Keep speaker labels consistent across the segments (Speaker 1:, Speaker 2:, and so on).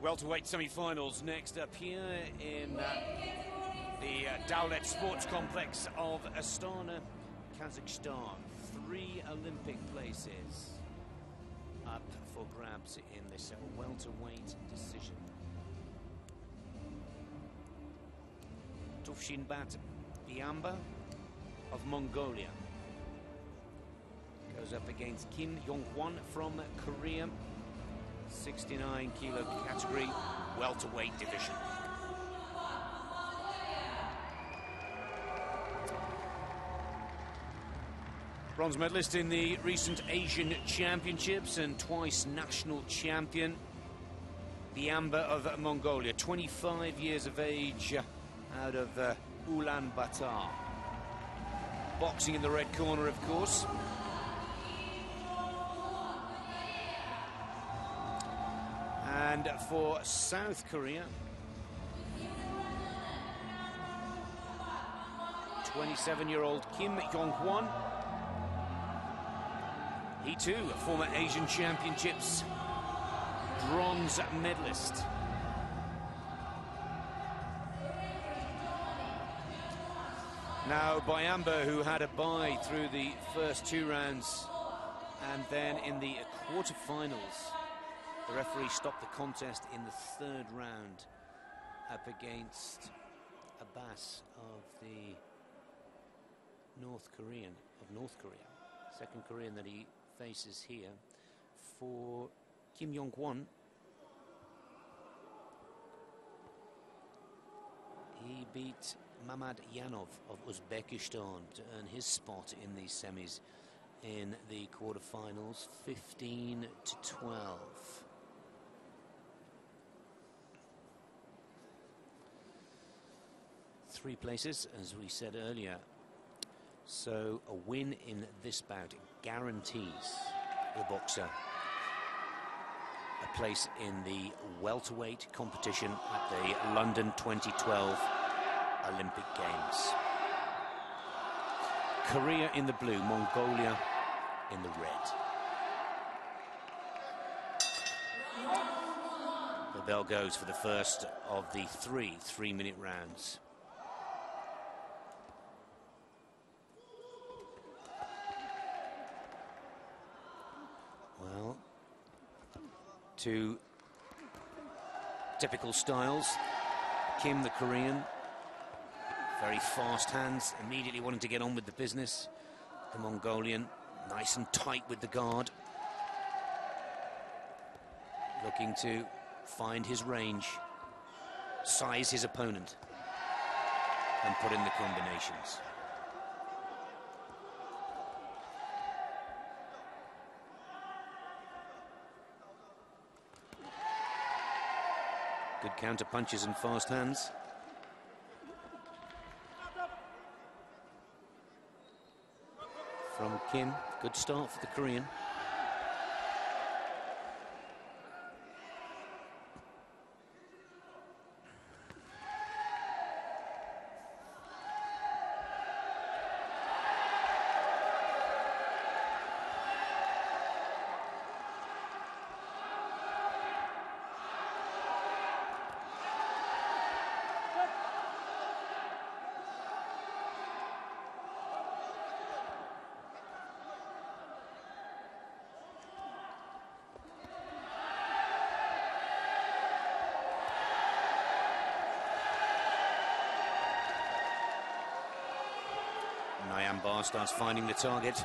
Speaker 1: Welterweight semi-finals next up here in the Dowlet Sports Complex of Astana, Kazakhstan. 3 Olympic places up for grabs in this welterweight decision. Tuvshinbat Byamba of Mongolia goes up against Joungwon from Korea. 69 kilo category, welterweight division. Bronze medalist in the recent Asian Championships and twice national champion. Byamba of Mongolia, 25 years of age, out of Ulaanbaatar. Boxing in the red corner, of course. And for South Korea, 27-year-old Kim Joungwon. He too, a former Asian Championships bronze medalist. Now Byamba, who had a bye through the first 2 rounds, and then in the quarterfinals, the referee stopped the contest in the 3rd round up against Abbas of the North Korea. Second Korean that he faces here. For Kim Joungwon, he beat Mamad Yanov of Uzbekistan to earn his spot in the semis in the quarterfinals, 15-12. 3 places, as we said earlier. So a win in this bout guarantees the boxer a place in the welterweight competition at the London 2012 Olympic Games. Korea in the blue, Mongolia in the red. The bell goes for the first of the 3 3-minute rounds. Well, 2 typical styles. Kim, the Korean, very fast hands, immediately wanting to get on with the business. The Mongolian, nice and tight with the guard, looking to find his range, size his opponent, and put in the combinations. Good counter punches and fast hands. From Kim, good start for the Korean. Byamba starts finding the target.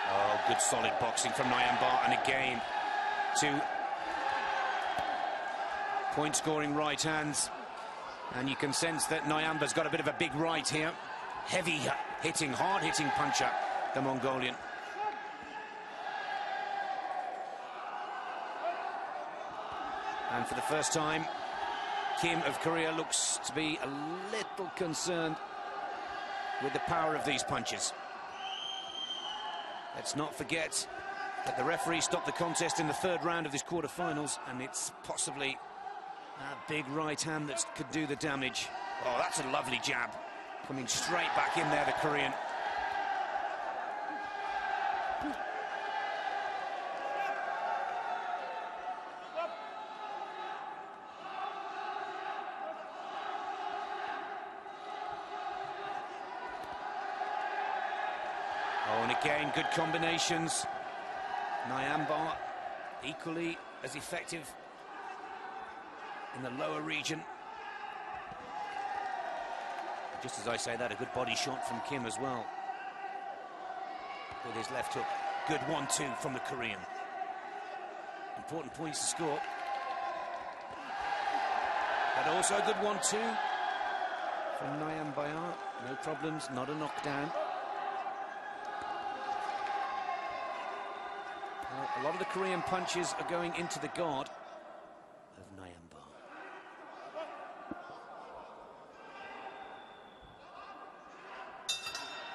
Speaker 1: Oh, good solid boxing from Byamba, and again 2 point-scoring right hands, and you can sense that Byamba's got a bit of a big right here. Heavy hitting, hard hitting puncher, the Mongolian. And for the first time, Kim of Korea looks to be a little concerned with the power of these punches. Let's not forget that the referee stopped the contest in the 3rd round of this quarterfinals, and it's possibly a big right hand that could do the damage. Oh, that's a lovely jab. Coming straight back in there, the Korean. Oh, and again, good combinations. Byamba equally as effective in the lower region. Just as I say that, a good body shot from Kim as well. With his left hook. Good 1-2 from the Korean. Important points to score. But also a good 1-2 from Byamba. No problems, not a knockdown. Well, a lot of the Korean punches are going into the guard of Byamba.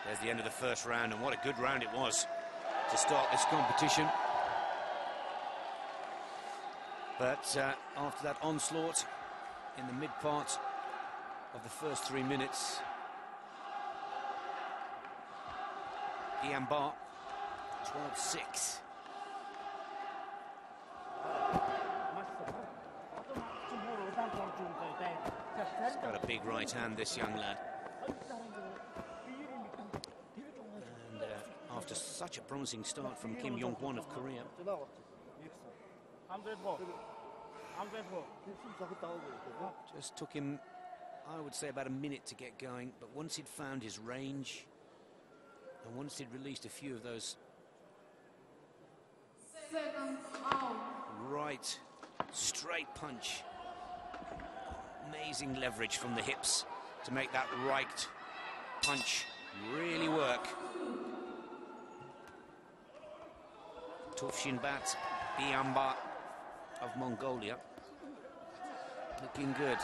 Speaker 1: There's the end of the first round, and what a good round it was to start this competition. But after that onslaught in the mid part of the first 3 minutes, Byamba 12-6. He's got a big right hand, this young lad. And after such a promising start from Kim Joungwon of Korea. Just took him, I would say, about a minute to get going, but once he'd found his range, and once he'd released a few of those right, straight punch, amazing leverage from the hips to make that right punch really work. Tuvshinbat, Byamba of Mongolia, looking good.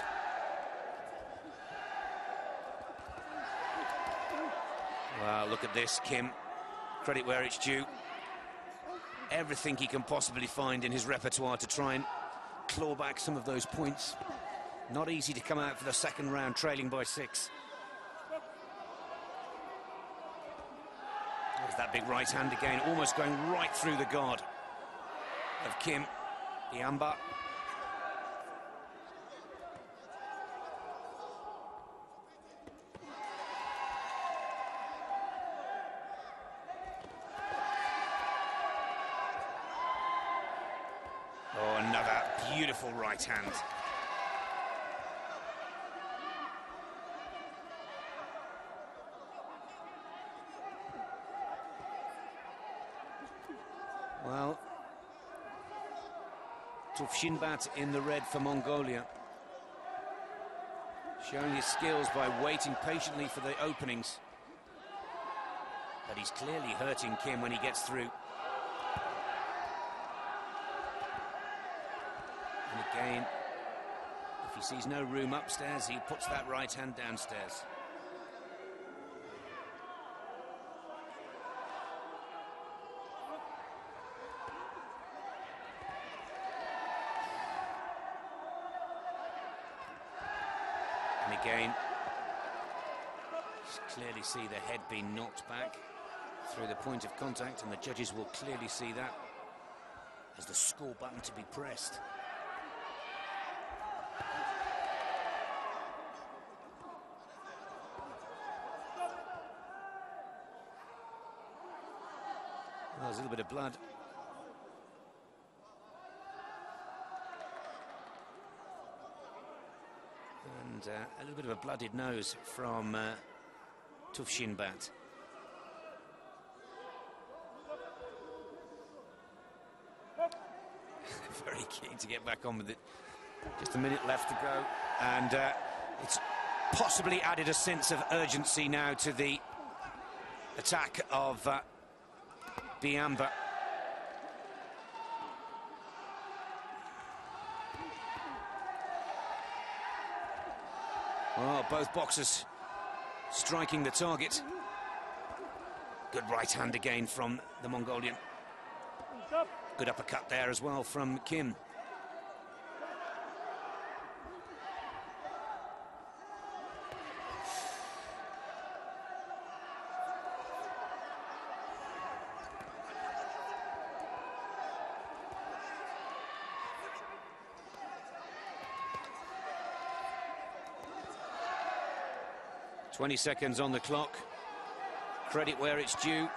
Speaker 1: Wow, look at this, Kim. Credit where it's due. Everything he can possibly find in his repertoire to try and claw back some of those points. Not easy to come out for the second round trailing by 6. There's that big right hand again, almost going right through the guard of Kim. Byamba. Oh, another beautiful right hand. Well, Tuvshinbat in the red for Mongolia, showing his skills by waiting patiently for the openings. But he's clearly hurting Kim when he gets through. And again, if he sees no room upstairs, he puts that right hand downstairs. And again, clearly see the head being knocked back through the point of contact, and the judges will clearly see that as the score button to be pressed. Well, there's a little bit of blood. And a little bit of a blooded nose from Tuvshinbat. Very keen to get back on with it. Just a minute left to go, and it's possibly added a sense of urgency now to the attack of Byamba. Well, both boxers striking the target. Good right hand again from the Mongolian. Good uppercut there as well from Kim. .20 seconds on the clock. Credit where it's due.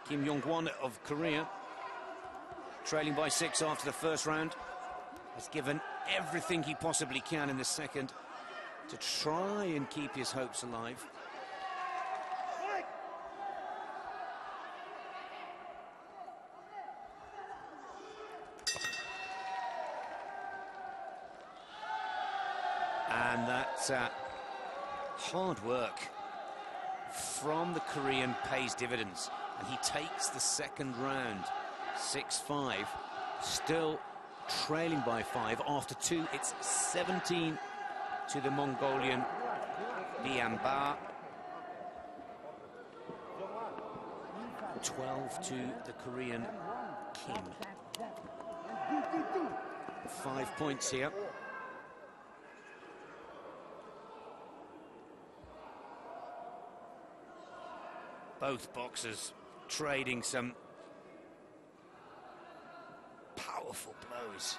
Speaker 1: Joungwon of Korea, trailing by 6 after the first round, has given everything he possibly can in the second to try and keep his hopes alive. And that hard work from the Korean pays dividends, and he takes the second round 6-5, still trailing by 5 after 2. It's 17 to the Mongolian Byamba, 12 to the Korean Kim. 5 points here. Both boxers trading some powerful blows.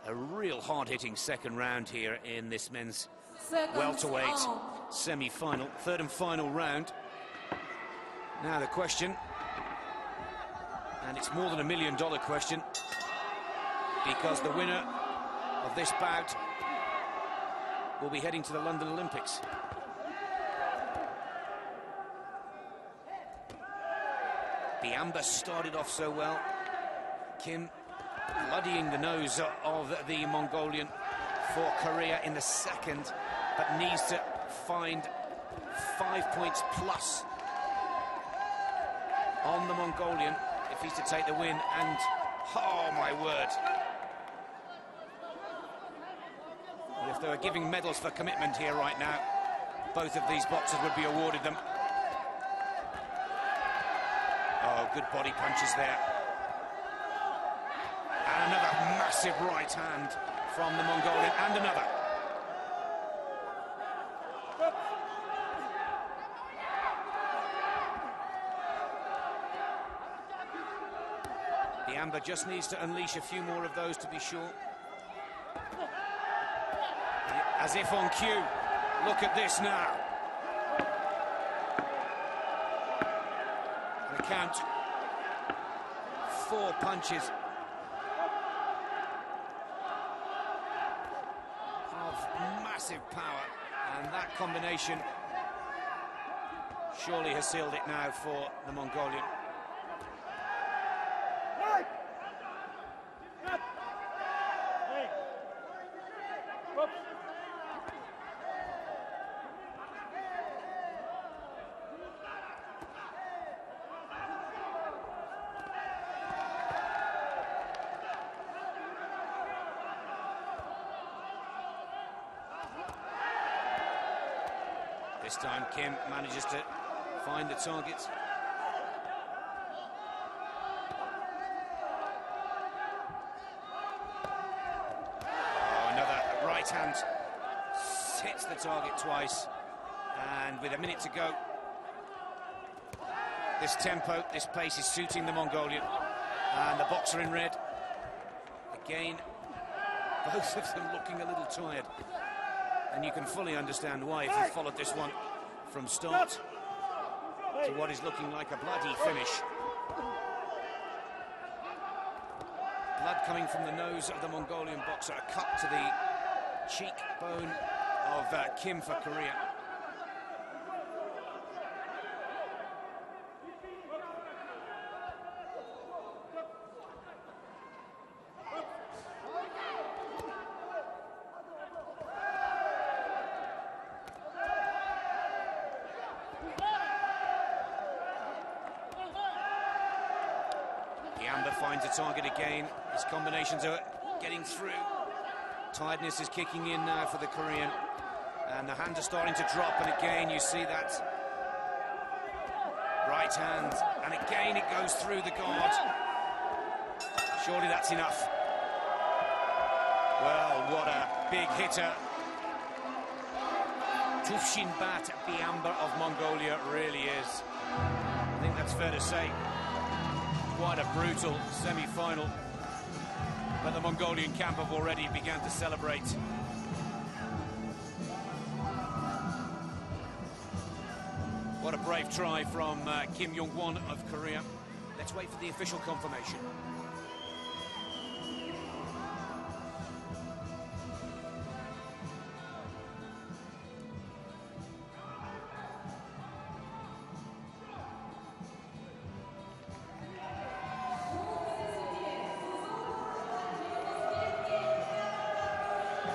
Speaker 1: A real hard-hitting second round here in this men's welterweight semi-final, third and final round. Now the question, and it's more than $1 million question, because the winner of this bout will be heading to the London Olympics. Byamba started off so well. Kim bloodying the nose of the Mongolian for Korea in the second, but needs to find 5 points plus on the Mongolian if he's to take the win. And oh my word, well, if they were giving medals for commitment here right now, both of these boxers would be awarded them. Oh, good body punches there. And another massive right hand from the Mongolian, and another. Byamba just needs to unleash a few more of those to be sure. As if on cue. Look at this now. The count. 4 punches of massive power, and that combination surely has sealed it now for the Mongolian. This time Kim manages to find the target. Oh, another right hand hits the target twice, and with a minute to go, this tempo, this pace is suiting the Mongolian. And the boxer in red, again, both of them looking a little tired. And you can fully understand why if you've followed this one from start to what is looking like a bloody finish. Blood coming from the nose of the Mongolian boxer, a cut to the cheekbone of Kim for Korea. Byamba finds a target again. His combinations are getting through. Tiredness is kicking in now for the Korean. And the hands are starting to drop, and again you see that right hand. And again it goes through the guard. Surely that's enough. Well, what a big hitter. Tuvshinbat Byamba of Mongolia really is. I think that's fair to say. Quite a brutal semi-final, but the Mongolian camp have already begun to celebrate. What a brave try from Kim Joungwon of Korea. Let's wait for the official confirmation.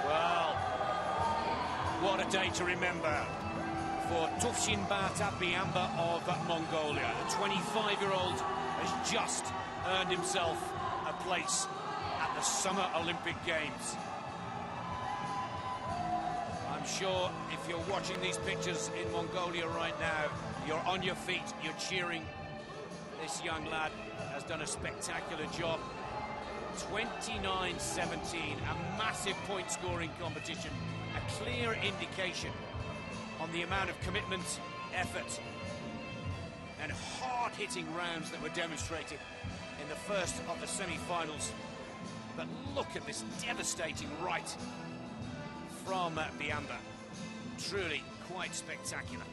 Speaker 1: Well, what a day to remember for Tuvshinbat Byamba of Mongolia. The 25-year-old has just earned himself a place at the Summer Olympic Games. I'm sure if you're watching these pictures in Mongolia right now, you're on your feet, you're cheering. This young lad has done a spectacular job. 29-17, a massive point-scoring competition, a clear indication on the amount of commitment, effort, and hard-hitting rounds that were demonstrated in the first of the semi-finals. But look at this devastating right from Byamba. Truly quite spectacular.